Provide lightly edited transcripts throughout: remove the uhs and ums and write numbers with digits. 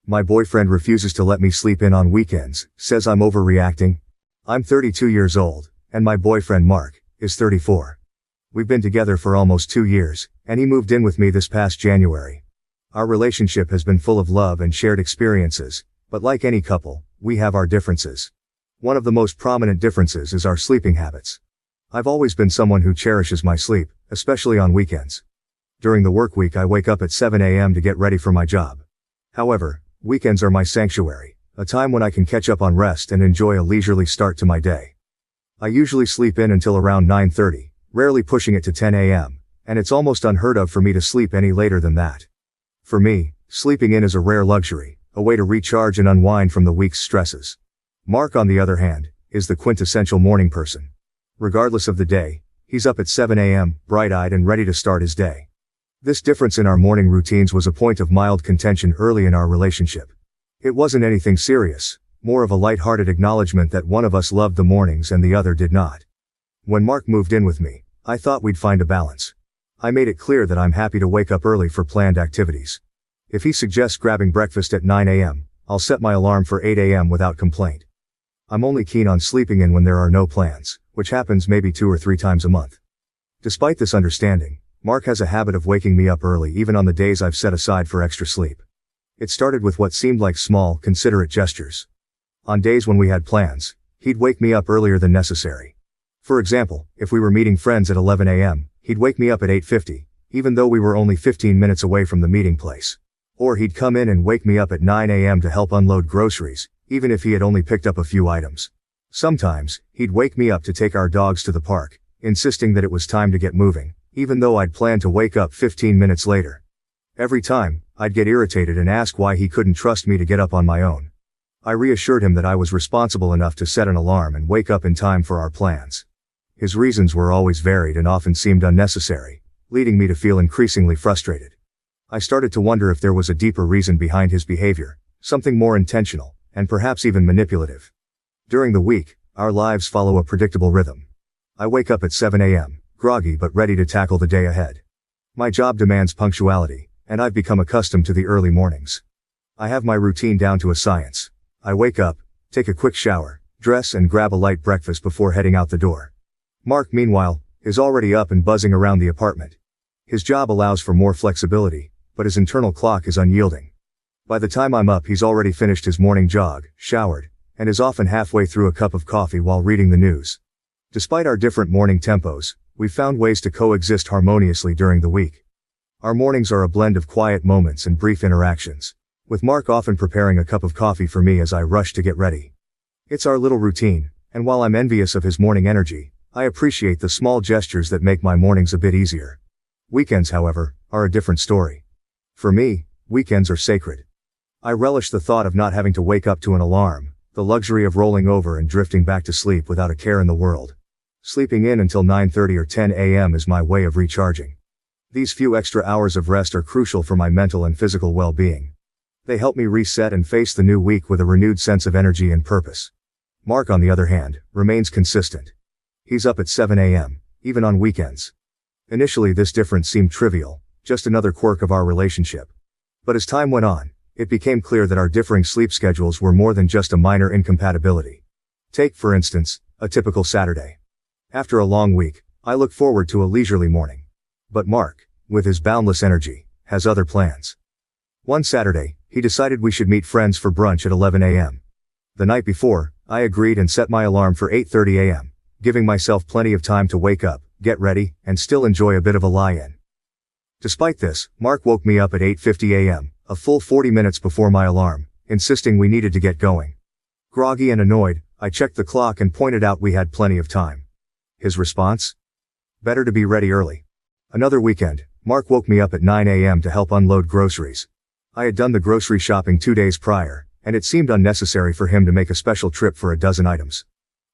My boyfriend refuses to let me sleep in on weekends, says I'm overreacting. I'm 32 years old, and my boyfriend Mark is 34. We've been together for almost 2 years, and he moved in with me this past January. Our relationship has been full of love and shared experiences, but like any couple, we have our differences. One of the most prominent differences is our sleeping habits. I've always been someone who cherishes my sleep, especially on weekends. During the work week I wake up at 7 a.m. to get ready for my job. However, weekends are my sanctuary, a time when I can catch up on rest and enjoy a leisurely start to my day. I usually sleep in until around 9:30, rarely pushing it to 10 a.m., and it's almost unheard of for me to sleep any later than that. For me, sleeping in is a rare luxury, a way to recharge and unwind from the week's stresses. Mark, on the other hand, is the quintessential morning person. Regardless of the day, he's up at 7 a.m., bright-eyed and ready to start his day. This difference in our morning routines was a point of mild contention early in our relationship. It wasn't anything serious, more of a light-hearted acknowledgement that one of us loved the mornings and the other did not. When Mark moved in with me, I thought we'd find a balance. I made it clear that I'm happy to wake up early for planned activities. If he suggests grabbing breakfast at 9 a.m., I'll set my alarm for 8 a.m. without complaint. I'm only keen on sleeping in when there are no plans, which happens maybe 2 or 3 times a month. Despite this understanding, Mark has a habit of waking me up early even on the days I've set aside for extra sleep. It started with what seemed like small, considerate gestures. On days when we had plans, he'd wake me up earlier than necessary. For example, if we were meeting friends at 11 a.m., he'd wake me up at 8:50, even though we were only 15 minutes away from the meeting place. Or he'd come in and wake me up at 9 a.m. to help unload groceries, even if he had only picked up a few items. Sometimes, he'd wake me up to take our dogs to the park, insisting that it was time to get moving, even though I'd planned to wake up 15 minutes later. Every time, I'd get irritated and ask why he couldn't trust me to get up on my own. I reassured him that I was responsible enough to set an alarm and wake up in time for our plans. His reasons were always varied and often seemed unnecessary, leading me to feel increasingly frustrated. I started to wonder if there was a deeper reason behind his behavior, something more intentional, and perhaps even manipulative. During the week, our lives follow a predictable rhythm. I wake up at 7 a.m., groggy but ready to tackle the day ahead. My job demands punctuality, and I've become accustomed to the early mornings. I have my routine down to a science. I wake up, take a quick shower, dress and grab a light breakfast before heading out the door. Mark, meanwhile, is already up and buzzing around the apartment. His job allows for more flexibility, but his internal clock is unyielding. By the time I'm up, he's already finished his morning jog, showered, and is often halfway through a cup of coffee while reading the news. Despite our different morning tempos, we've found ways to coexist harmoniously during the week. Our mornings are a blend of quiet moments and brief interactions, with Mark often preparing a cup of coffee for me as I rush to get ready. It's our little routine, and while I'm envious of his morning energy, I appreciate the small gestures that make my mornings a bit easier. Weekends, however, are a different story. For me, weekends are sacred. I relish the thought of not having to wake up to an alarm, the luxury of rolling over and drifting back to sleep without a care in the world. Sleeping in until 9:30 or 10 a.m. is my way of recharging. These few extra hours of rest are crucial for my mental and physical well-being. They help me reset and face the new week with a renewed sense of energy and purpose. Mark, on the other hand, remains consistent. He's up at 7 a.m., even on weekends. Initially, this difference seemed trivial, just another quirk of our relationship. But as time went on, it became clear that our differing sleep schedules were more than just a minor incompatibility. Take, for instance, a typical Saturday. After a long week, I look forward to a leisurely morning. But Mark, with his boundless energy, has other plans. One Saturday, he decided we should meet friends for brunch at 11 a.m. The night before, I agreed and set my alarm for 8:30 a.m., giving myself plenty of time to wake up, get ready, and still enjoy a bit of a lie-in. Despite this, Mark woke me up at 8:50 a.m., a full 40 minutes before my alarm, insisting we needed to get going. Groggy and annoyed, I checked the clock and pointed out we had plenty of time. His response? Better to be ready early. Another weekend, Mark woke me up at 9 a.m. to help unload groceries. I had done the grocery shopping 2 days prior, and it seemed unnecessary for him to make a special trip for a dozen items.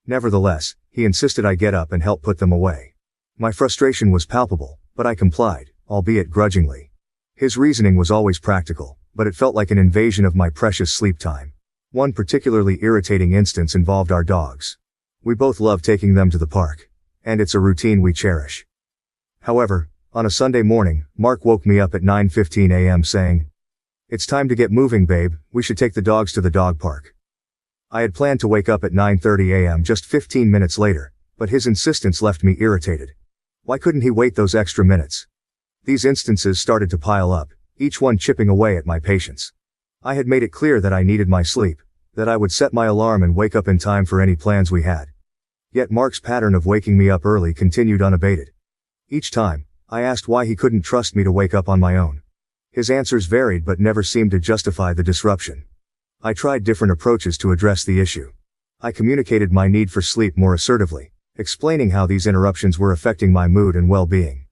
Nevertheless, he insisted I get up and help put them away. My frustration was palpable, but I complied, albeit grudgingly. His reasoning was always practical, but it felt like an invasion of my precious sleep time. One particularly irritating instance involved our dogs. We both love taking them to the park, and it's a routine we cherish. However, on a Sunday morning, Mark woke me up at 9:15 a.m. saying, It's time to get moving, babe. We should take the dogs to the dog park. I had planned to wake up at 9:30 a.m. just 15 minutes later, but his insistence left me irritated. Why couldn't he wait those extra minutes? These instances started to pile up, each one chipping away at my patience. I had made it clear that I needed my sleep, that I would set my alarm and wake up in time for any plans we had. Yet Mark's pattern of waking me up early continued unabated. Each time, I asked why he couldn't trust me to wake up on my own. His answers varied but never seemed to justify the disruption. I tried different approaches to address the issue. I communicated my need for sleep more assertively, explaining how these interruptions were affecting my mood and well-being.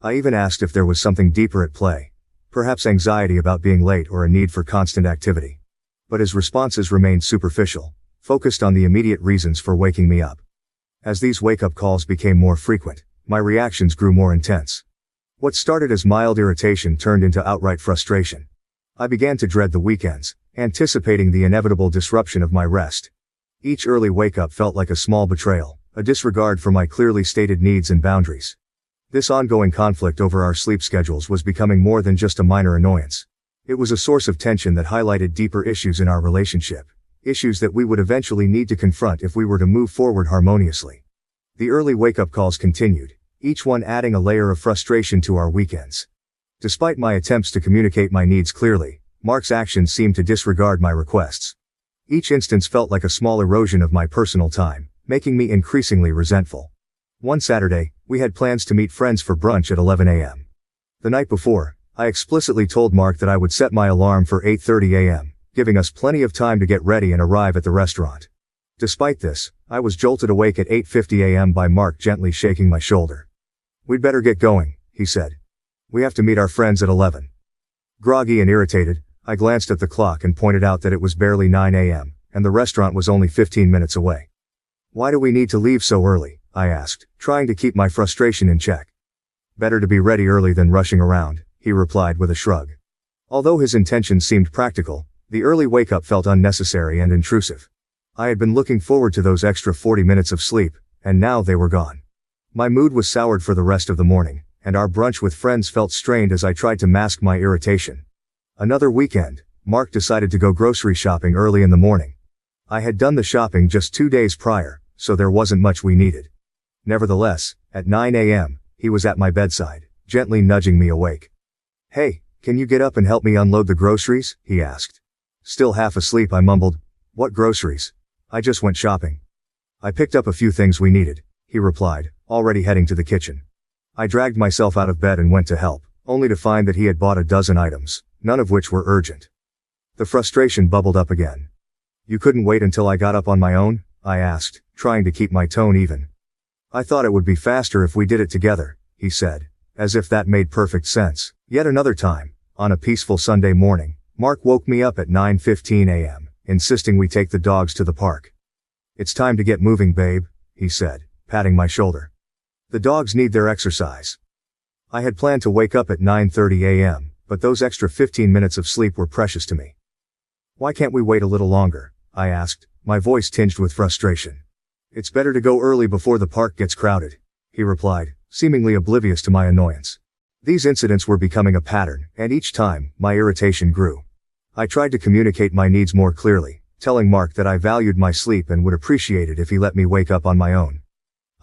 I even asked if there was something deeper at play, perhaps anxiety about being late or a need for constant activity. But his responses remained superficial, focused on the immediate reasons for waking me up. As these wake-up calls became more frequent, my reactions grew more intense. What started as mild irritation turned into outright frustration. I began to dread the weekends, anticipating the inevitable disruption of my rest. Each early wake-up felt like a small betrayal, a disregard for my clearly stated needs and boundaries. This ongoing conflict over our sleep schedules was becoming more than just a minor annoyance. It was a source of tension that highlighted deeper issues in our relationship, issues that we would eventually need to confront if we were to move forward harmoniously. The early wake-up calls continued, each one adding a layer of frustration to our weekends. Despite my attempts to communicate my needs clearly, Mark's actions seemed to disregard my requests. Each instance felt like a small erosion of my personal time, making me increasingly resentful. One Saturday, we had plans to meet friends for brunch at 11 a.m. The night before, I explicitly told Mark that I would set my alarm for 8:30 a.m., giving us plenty of time to get ready and arrive at the restaurant. Despite this, I was jolted awake at 8:50 a.m. by Mark gently shaking my shoulder. "We'd better get going," he said. "We have to meet our friends at 11. Groggy and irritated, I glanced at the clock and pointed out that it was barely 9 a.m., and the restaurant was only 15 minutes away. "Why do we need to leave so early?" I asked, trying to keep my frustration in check. "Better to be ready early than rushing around," he replied with a shrug. Although his intentions seemed practical, the early wake-up felt unnecessary and intrusive. I had been looking forward to those extra 40 minutes of sleep, and now they were gone. My mood was soured for the rest of the morning, and our brunch with friends felt strained as I tried to mask my irritation. Another weekend, Mark decided to go grocery shopping early in the morning. I had done the shopping just 2 days prior, so there wasn't much we needed. Nevertheless, at 9 a.m., he was at my bedside, gently nudging me awake. "Hey, can you get up and help me unload the groceries?" he asked. Still half asleep, I mumbled, "What groceries? I just went shopping." "I picked up a few things we needed," he replied, already heading to the kitchen. I dragged myself out of bed and went to help, only to find that he had bought a dozen items, none of which were urgent. The frustration bubbled up again. "You couldn't wait until I got up on my own?" I asked, trying to keep my tone even. "I thought it would be faster if we did it together," he said, as if that made perfect sense. Yet another time, on a peaceful Sunday morning, Mark woke me up at 9:15 a.m., insisting we take the dogs to the park. "It's time to get moving, babe," he said, patting my shoulder. "The dogs need their exercise." I had planned to wake up at 9:30 a.m., but those extra 15 minutes of sleep were precious to me. "Why can't we wait a little longer?" I asked, my voice tinged with frustration. "It's better to go early before the park gets crowded," he replied, seemingly oblivious to my annoyance. These incidents were becoming a pattern, and each time, my irritation grew. I tried to communicate my needs more clearly, telling Mark that I valued my sleep and would appreciate it if he let me wake up on my own.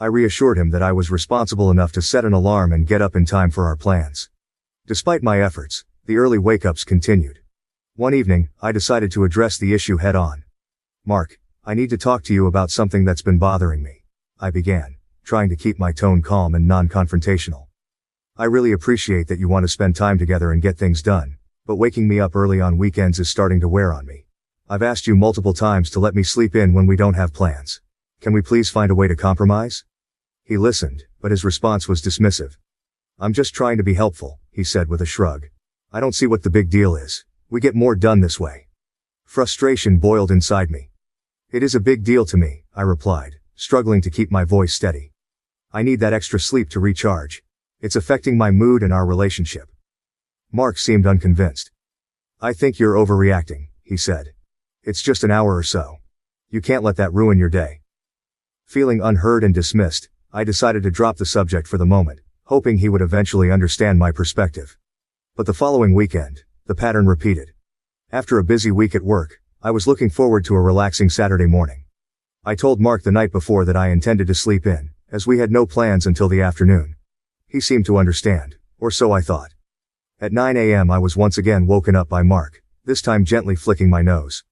I reassured him that I was responsible enough to set an alarm and get up in time for our plans. Despite my efforts, the early wake-ups continued. One evening, I decided to address the issue head-on. "Mark, I need to talk to you about something that's been bothering me," I began, trying to keep my tone calm and non-confrontational. "I really appreciate that you want to spend time together and get things done, but waking me up early on weekends is starting to wear on me. I've asked you multiple times to let me sleep in when we don't have plans. Can we please find a way to compromise?" He listened, but his response was dismissive. "I'm just trying to be helpful," he said with a shrug. "I don't see what the big deal is. We get more done this way." Frustration boiled inside me. "It is a big deal to me," I replied, struggling to keep my voice steady. "I need that extra sleep to recharge. It's affecting my mood and our relationship." Mark seemed unconvinced. "I think you're overreacting," he said. "It's just an hour or so. You can't let that ruin your day." Feeling unheard and dismissed, I decided to drop the subject for the moment, hoping he would eventually understand my perspective. But the following weekend, the pattern repeated. After a busy week at work, I was looking forward to a relaxing Saturday morning. I told Mark the night before that I intended to sleep in, as we had no plans until the afternoon. He seemed to understand, or so I thought. At 9 a.m. I was once again woken up by Mark, this time gently flicking my nose.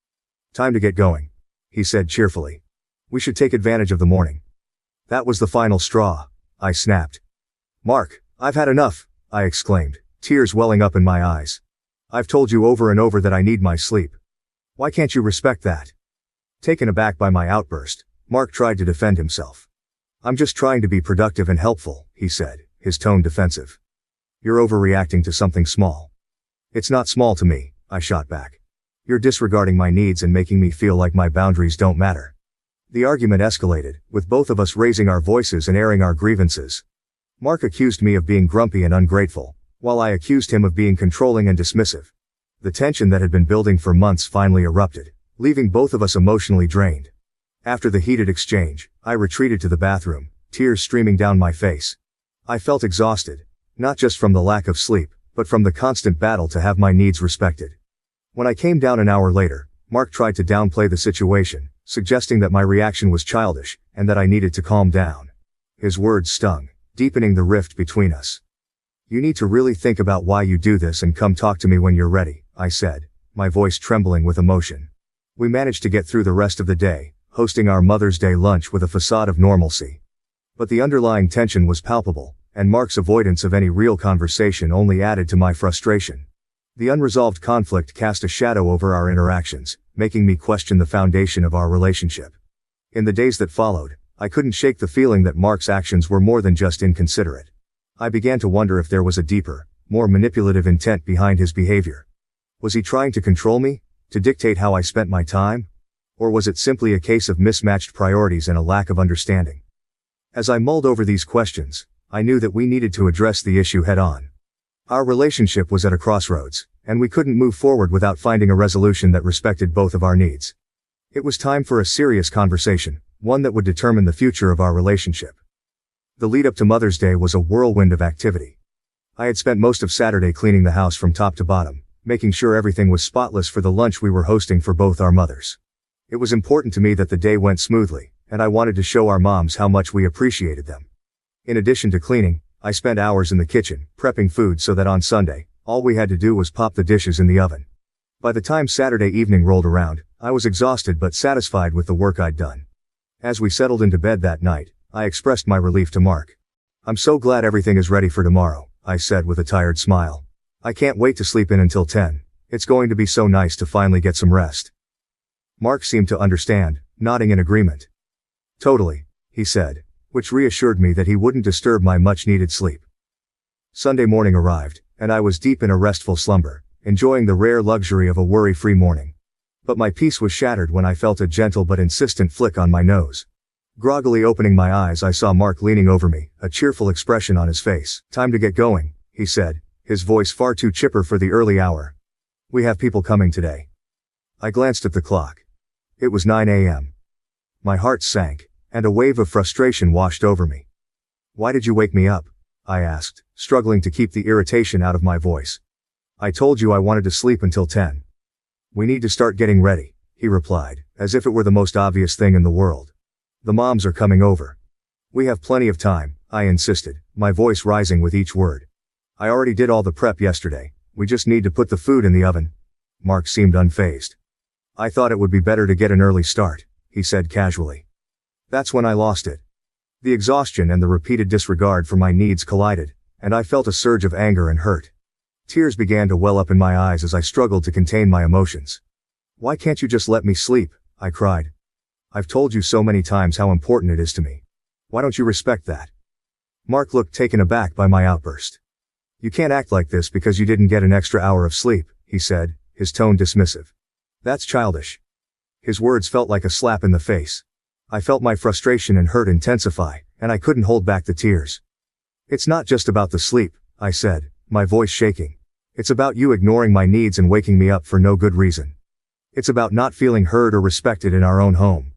"Time to get going," he said cheerfully. "We should take advantage of the morning." That was the final straw, I snapped. "Mark, I've had enough," I exclaimed, tears welling up in my eyes. "I've told you over and over that I need my sleep. Why can't you respect that?" Taken aback by my outburst, Mark tried to defend himself. "I'm just trying to be productive and helpful," he said, his tone defensive. "You're overreacting to something small." "It's not small to me," I shot back. "You're disregarding my needs and making me feel like my boundaries don't matter." The argument escalated, with both of us raising our voices and airing our grievances. Mark accused me of being grumpy and ungrateful, while I accused him of being controlling and dismissive. The tension that had been building for months finally erupted, leaving both of us emotionally drained. After the heated exchange, I retreated to the bathroom, tears streaming down my face. I felt exhausted, not just from the lack of sleep, but from the constant battle to have my needs respected. When I came down an hour later, Mark tried to downplay the situation, suggesting that my reaction was childish, and that I needed to calm down. His words stung, deepening the rift between us. "You need to really think about why you do this and come talk to me when you're ready," I said, my voice trembling with emotion. We managed to get through the rest of the day, hosting our Mother's Day lunch with a facade of normalcy. But the underlying tension was palpable, and Mark's avoidance of any real conversation only added to my frustration. The unresolved conflict cast a shadow over our interactions, making me question the foundation of our relationship. In the days that followed, I couldn't shake the feeling that Mark's actions were more than just inconsiderate. I began to wonder if there was a deeper, more manipulative intent behind his behavior. Was he trying to control me, to dictate how I spent my time? Or was it simply a case of mismatched priorities and a lack of understanding? As I mulled over these questions, I knew that we needed to address the issue head-on. Our relationship was at a crossroads, and we couldn't move forward without finding a resolution that respected both of our needs. It was time for a serious conversation, one that would determine the future of our relationship. The lead-up to Mother's Day was a whirlwind of activity. I had spent most of Saturday cleaning the house from top to bottom, making sure everything was spotless for the lunch we were hosting for both our mothers. It was important to me that the day went smoothly, and I wanted to show our moms how much we appreciated them. In addition to cleaning, I spent hours in the kitchen, prepping food so that on Sunday, all we had to do was pop the dishes in the oven. By the time Saturday evening rolled around, I was exhausted but satisfied with the work I'd done. As we settled into bed that night, I expressed my relief to Mark. "I'm so glad everything is ready for tomorrow," I said with a tired smile. "I can't wait to sleep in until 10. It's going to be so nice to finally get some rest." Mark seemed to understand, nodding in agreement. "Totally," he said, which reassured me that he wouldn't disturb my much-needed sleep. Sunday morning arrived, and I was deep in a restful slumber, enjoying the rare luxury of a worry-free morning. But my peace was shattered when I felt a gentle but insistent flick on my nose. Groggily opening my eyes, I saw Mark leaning over me, a cheerful expression on his face. "Time to get going," he said, his voice far too chipper for the early hour. "We have people coming today." I glanced at the clock. It was 9 a.m. My heart sank, and a wave of frustration washed over me. "Why did you wake me up?" I asked, struggling to keep the irritation out of my voice. "I told you I wanted to sleep until 10. "We need to start getting ready," he replied, as if it were the most obvious thing in the world. "The moms are coming over." "We have plenty of time," I insisted, my voice rising with each word. "I already did all the prep yesterday, we just need to put the food in the oven." Mark seemed unfazed. "I thought it would be better to get an early start," he said casually. That's when I lost it. The exhaustion and the repeated disregard for my needs collided, and I felt a surge of anger and hurt. Tears began to well up in my eyes as I struggled to contain my emotions. "Why can't you just let me sleep?" I cried. "I've told you so many times how important it is to me. Why don't you respect that?" Mark looked taken aback by my outburst. "You can't act like this because you didn't get an extra hour of sleep," he said, his tone dismissive. "That's childish." His words felt like a slap in the face. I felt my frustration and hurt intensify, and I couldn't hold back the tears. "It's not just about the sleep," I said, my voice shaking. "It's about you ignoring my needs and waking me up for no good reason. It's about not feeling heard or respected in our own home."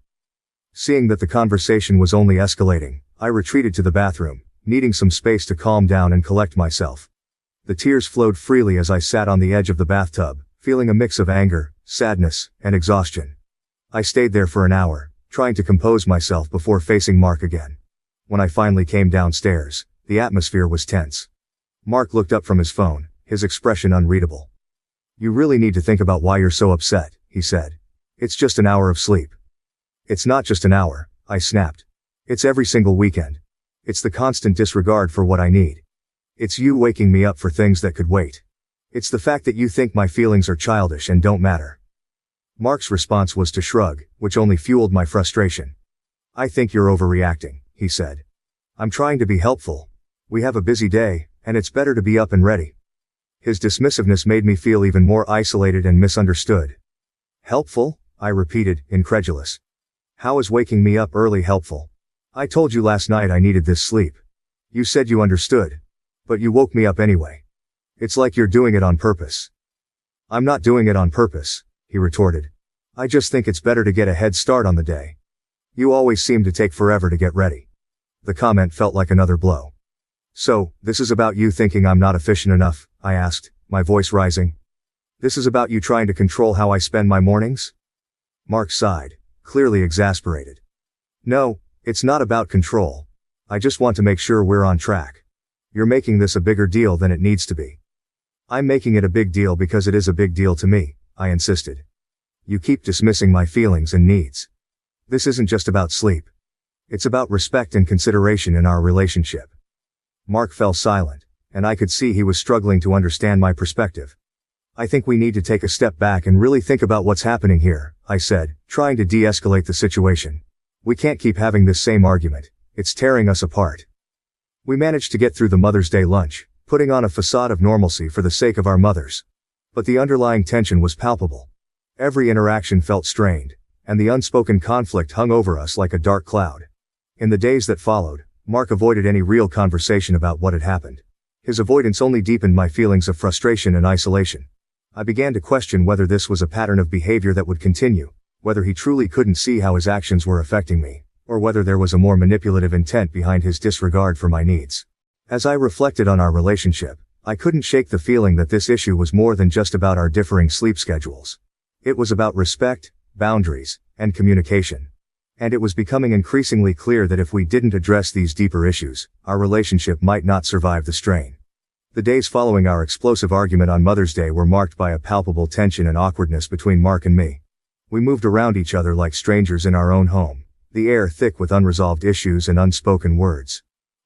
Seeing that the conversation was only escalating, I retreated to the bathroom, needing some space to calm down and collect myself. The tears flowed freely as I sat on the edge of the bathtub, feeling a mix of anger, sadness, and exhaustion. I stayed there for an hour, trying to compose myself before facing Mark again. When I finally came downstairs, the atmosphere was tense. Mark looked up from his phone, his expression unreadable. "You really need to think about why you're so upset," he said. "It's just an hour of sleep." "It's not just an hour," I snapped. "It's every single weekend. It's the constant disregard for what I need. It's you waking me up for things that could wait. It's the fact that you think my feelings are childish and don't matter." Mark's response was to shrug, which only fueled my frustration. "I think you're overreacting," he said. "I'm trying to be helpful. We have a busy day, and it's better to be up and ready." His dismissiveness made me feel even more isolated and misunderstood. "Helpful?" I repeated, incredulous. "How is waking me up early helpful? I told you last night I needed this sleep. You said you understood. But you woke me up anyway. It's like you're doing it on purpose." "I'm not doing it on purpose," he retorted. "I just think it's better to get a head start on the day. You always seem to take forever to get ready." The comment felt like another blow. "So, this is about you thinking I'm not efficient enough?" I asked, my voice rising. "This is about you trying to control how I spend my mornings?" Mark sighed, clearly exasperated. "No, it's not about control. I just want to make sure we're on track. You're making this a bigger deal than it needs to be." "I'm making it a big deal because it is a big deal to me," I insisted. "You keep dismissing my feelings and needs. This isn't just about sleep. It's about respect and consideration in our relationship." Mark fell silent, and I could see he was struggling to understand my perspective. "I think we need to take a step back and really think about what's happening here," I said, trying to de-escalate the situation. "We can't keep having this same argument. It's tearing us apart." We managed to get through the Mother's Day lunch, putting on a facade of normalcy for the sake of our mothers. But the underlying tension was palpable. Every interaction felt strained, and the unspoken conflict hung over us like a dark cloud. In the days that followed, Mark avoided any real conversation about what had happened. His avoidance only deepened my feelings of frustration and isolation. I began to question whether this was a pattern of behavior that would continue, whether he truly couldn't see how his actions were affecting me, or whether there was a more manipulative intent behind his disregard for my needs. As I reflected on our relationship, I couldn't shake the feeling that this issue was more than just about our differing sleep schedules. It was about respect, boundaries, and communication. And it was becoming increasingly clear that if we didn't address these deeper issues, our relationship might not survive the strain. The days following our explosive argument on Mother's Day were marked by a palpable tension and awkwardness between Mark and me. We moved around each other like strangers in our own home, the air thick with unresolved issues and unspoken words.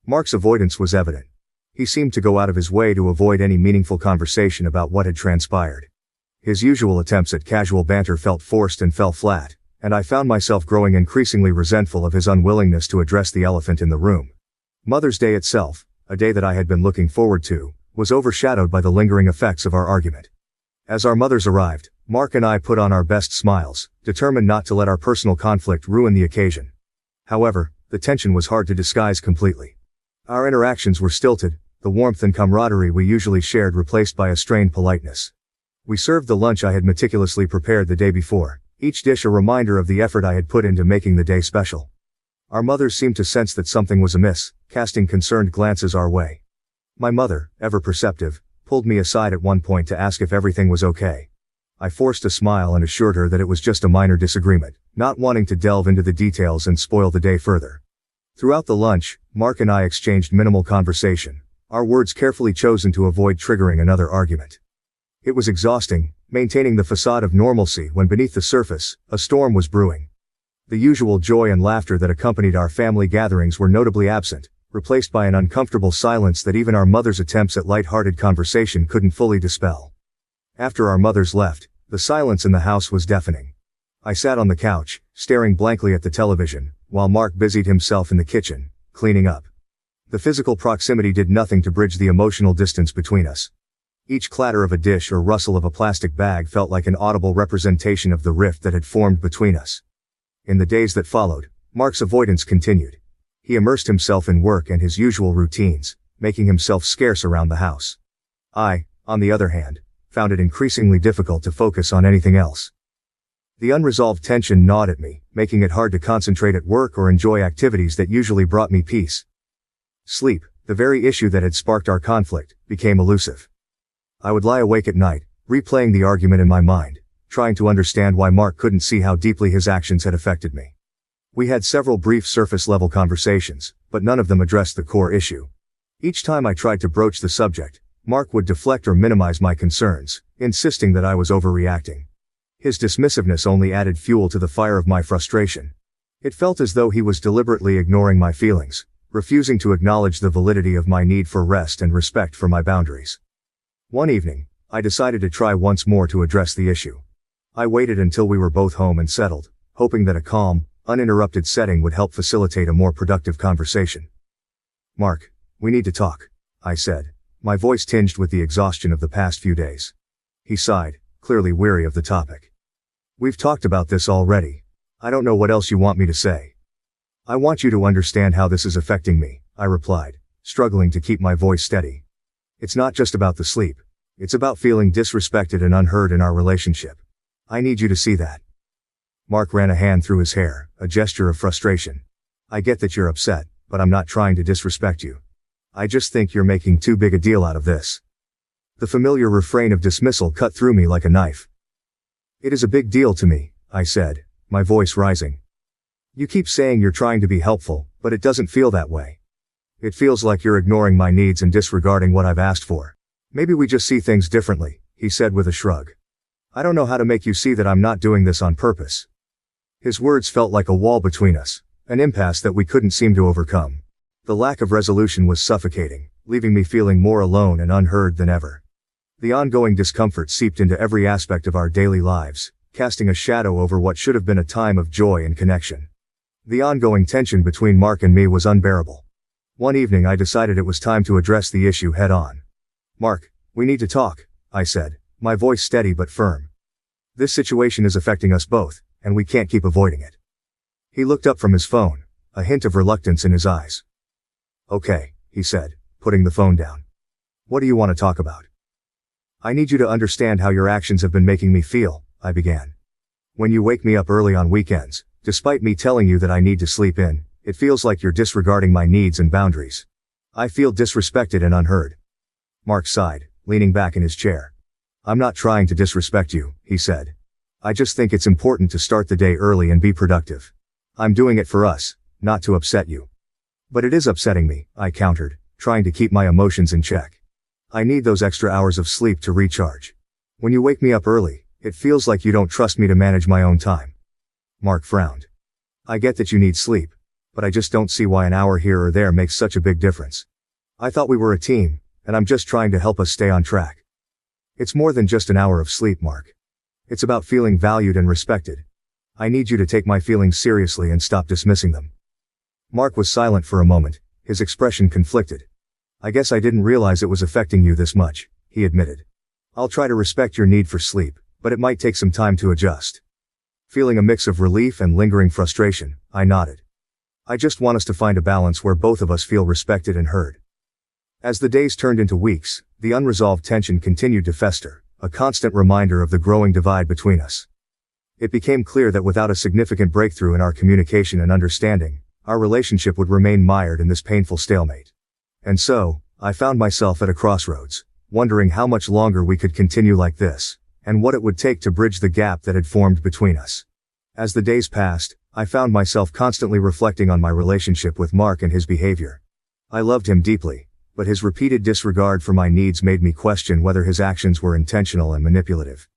Mark's avoidance was evident. He seemed to go out of his way to avoid any meaningful conversation about what had transpired. His usual attempts at casual banter felt forced and fell flat, and I found myself growing increasingly resentful of his unwillingness to address the elephant in the room. Mother's Day itself, a day that I had been looking forward to, was overshadowed by the lingering effects of our argument. As our mothers arrived, Mark and I put on our best smiles, determined not to let our personal conflict ruin the occasion. However, the tension was hard to disguise completely. Our interactions were stilted, the warmth and camaraderie we usually shared replaced by a strained politeness. We served the lunch I had meticulously prepared the day before, each dish a reminder of the effort I had put into making the day special. Our mothers seemed to sense that something was amiss, casting concerned glances our way. My mother, ever perceptive, pulled me aside at one point to ask if everything was okay. I forced a smile and assured her that it was just a minor disagreement, not wanting to delve into the details and spoil the day further. Throughout the lunch, Mark and I exchanged minimal conversation, our words carefully chosen to avoid triggering another argument. It was exhausting, maintaining the facade of normalcy when beneath the surface, a storm was brewing. The usual joy and laughter that accompanied our family gatherings were notably absent, replaced by an uncomfortable silence that even our mother's attempts at light-hearted conversation couldn't fully dispel. After our mothers left, the silence in the house was deafening. I sat on the couch, staring blankly at the television, while Mark busied himself in the kitchen, cleaning up. The physical proximity did nothing to bridge the emotional distance between us. Each clatter of a dish or rustle of a plastic bag felt like an audible representation of the rift that had formed between us. In the days that followed, Mark's avoidance continued. He immersed himself in work and his usual routines, making himself scarce around the house. I, on the other hand, found it increasingly difficult to focus on anything else. The unresolved tension gnawed at me, making it hard to concentrate at work or enjoy activities that usually brought me peace. Sleep, the very issue that had sparked our conflict, became elusive. I would lie awake at night, replaying the argument in my mind, trying to understand why Mark couldn't see how deeply his actions had affected me. We had several brief surface-level conversations, but none of them addressed the core issue. Each time I tried to broach the subject, Mark would deflect or minimize my concerns, insisting that I was overreacting. His dismissiveness only added fuel to the fire of my frustration. It felt as though he was deliberately ignoring my feelings, refusing to acknowledge the validity of my need for rest and respect for my boundaries. One evening, I decided to try once more to address the issue. I waited until we were both home and settled, hoping that a calm, uninterrupted setting would help facilitate a more productive conversation. "Mark, we need to talk," I said, my voice tinged with the exhaustion of the past few days. He sighed, clearly weary of the topic. "We've talked about this already. I don't know what else you want me to say." "I want you to understand how this is affecting me," I replied, struggling to keep my voice steady. "It's not just about the sleep. It's about feeling disrespected and unheard in our relationship. I need you to see that." Mark ran a hand through his hair, a gesture of frustration. "I get that you're upset, but I'm not trying to disrespect you. I just think you're making too big a deal out of this." The familiar refrain of dismissal cut through me like a knife. "It is a big deal to me," I said, my voice rising. "You keep saying you're trying to be helpful, but it doesn't feel that way. It feels like you're ignoring my needs and disregarding what I've asked for. Maybe we just see things differently," he said with a shrug. "I don't know how to make you see that I'm not doing this on purpose." His words felt like a wall between us, an impasse that we couldn't seem to overcome. The lack of resolution was suffocating, leaving me feeling more alone and unheard than ever. The ongoing discomfort seeped into every aspect of our daily lives, casting a shadow over what should have been a time of joy and connection. The ongoing tension between Mark and me was unbearable. One evening I decided it was time to address the issue head-on. "Mark, we need to talk," I said, my voice steady but firm. "This situation is affecting us both, and we can't keep avoiding it." He looked up from his phone, a hint of reluctance in his eyes. "Okay," he said, putting the phone down. "What do you want to talk about?" "I need you to understand how your actions have been making me feel," I began. "When you wake me up early on weekends, despite me telling you that I need to sleep in, it feels like you're disregarding my needs and boundaries. I feel disrespected and unheard." Mark sighed, leaning back in his chair. "I'm not trying to disrespect you," he said. "I just think it's important to start the day early and be productive. I'm doing it for us, not to upset you." "But it is upsetting me," I countered, trying to keep my emotions in check. "I need those extra hours of sleep to recharge. When you wake me up early, it feels like you don't trust me to manage my own time." Mark frowned. "I get that you need sleep, but I just don't see why an hour here or there makes such a big difference. I thought we were a team, and I'm just trying to help us stay on track." "It's more than just an hour of sleep, Mark. It's about feeling valued and respected. I need you to take my feelings seriously and stop dismissing them." Mark was silent for a moment, his expression conflicted. "I guess I didn't realize it was affecting you this much," he admitted. "I'll try to respect your need for sleep, but it might take some time to adjust." Feeling a mix of relief and lingering frustration, I nodded. "I just want us to find a balance where both of us feel respected and heard." As the days turned into weeks, the unresolved tension continued to fester, a constant reminder of the growing divide between us. It became clear that without a significant breakthrough in our communication and understanding, our relationship would remain mired in this painful stalemate. And so, I found myself at a crossroads, wondering how much longer we could continue like this, and what it would take to bridge the gap that had formed between us. As the days passed, I found myself constantly reflecting on my relationship with Mark and his behavior. I loved him deeply, but his repeated disregard for my needs made me question whether his actions were intentional and manipulative.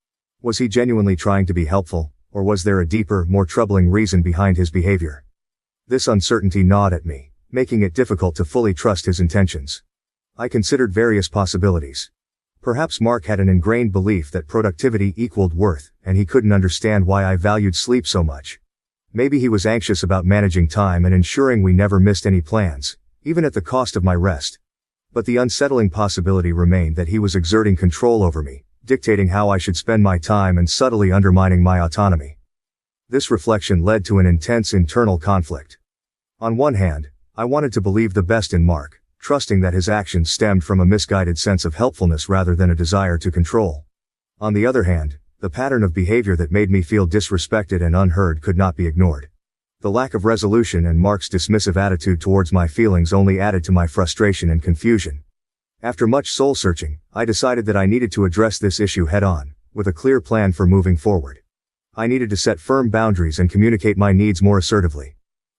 Was he genuinely trying to be helpful, or was there a deeper, more troubling reason behind his behavior? This uncertainty gnawed at me, making it difficult to fully trust his intentions. I considered various possibilities. Perhaps Mark had an ingrained belief that productivity equaled worth, and he couldn't understand why I valued sleep so much. Maybe he was anxious about managing time and ensuring we never missed any plans, even at the cost of my rest. But the unsettling possibility remained that he was exerting control over me, dictating how I should spend my time and subtly undermining my autonomy. This reflection led to an intense internal conflict. On one hand, I wanted to believe the best in Mark, trusting that his actions stemmed from a misguided sense of helpfulness rather than a desire to control. On the other hand, the pattern of behavior that made me feel disrespected and unheard could not be ignored. The lack of resolution and Mark's dismissive attitude towards my feelings only added to my frustration and confusion. After much soul-searching, I decided that I needed to address this issue head-on, with a clear plan for moving forward. I needed to set firm boundaries and communicate my needs more assertively.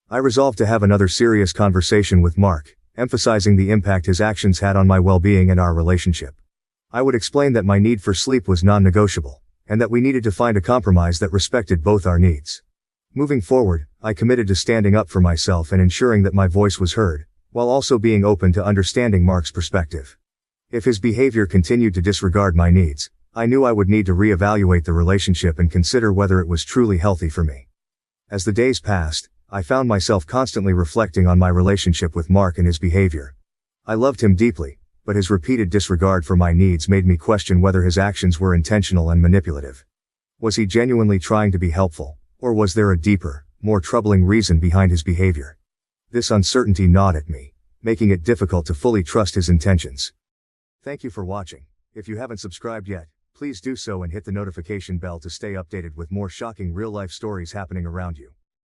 I resolved to have another serious conversation with Mark, emphasizing the impact his actions had on my well-being and our relationship. I would explain that my need for sleep was non-negotiable, and that we needed to find a compromise that respected both our needs. Moving forward, I committed to standing up for myself and ensuring that my voice was heard, while also being open to understanding Mark's perspective. If his behavior continued to disregard my needs, I knew I would need to reevaluate the relationship and consider whether it was truly healthy for me. As the days passed, I found myself constantly reflecting on my relationship with Mark and his behavior. I loved him deeply, but his repeated disregard for my needs made me question whether his actions were intentional and manipulative. Was he genuinely trying to be helpful, or was there a deeper, more troubling reason behind his behavior? This uncertainty gnawed at me, making it difficult to fully trust his intentions. Thank you for watching. If you haven't subscribed yet, please do so and hit the notification bell to stay updated with more shocking real-life stories happening around you.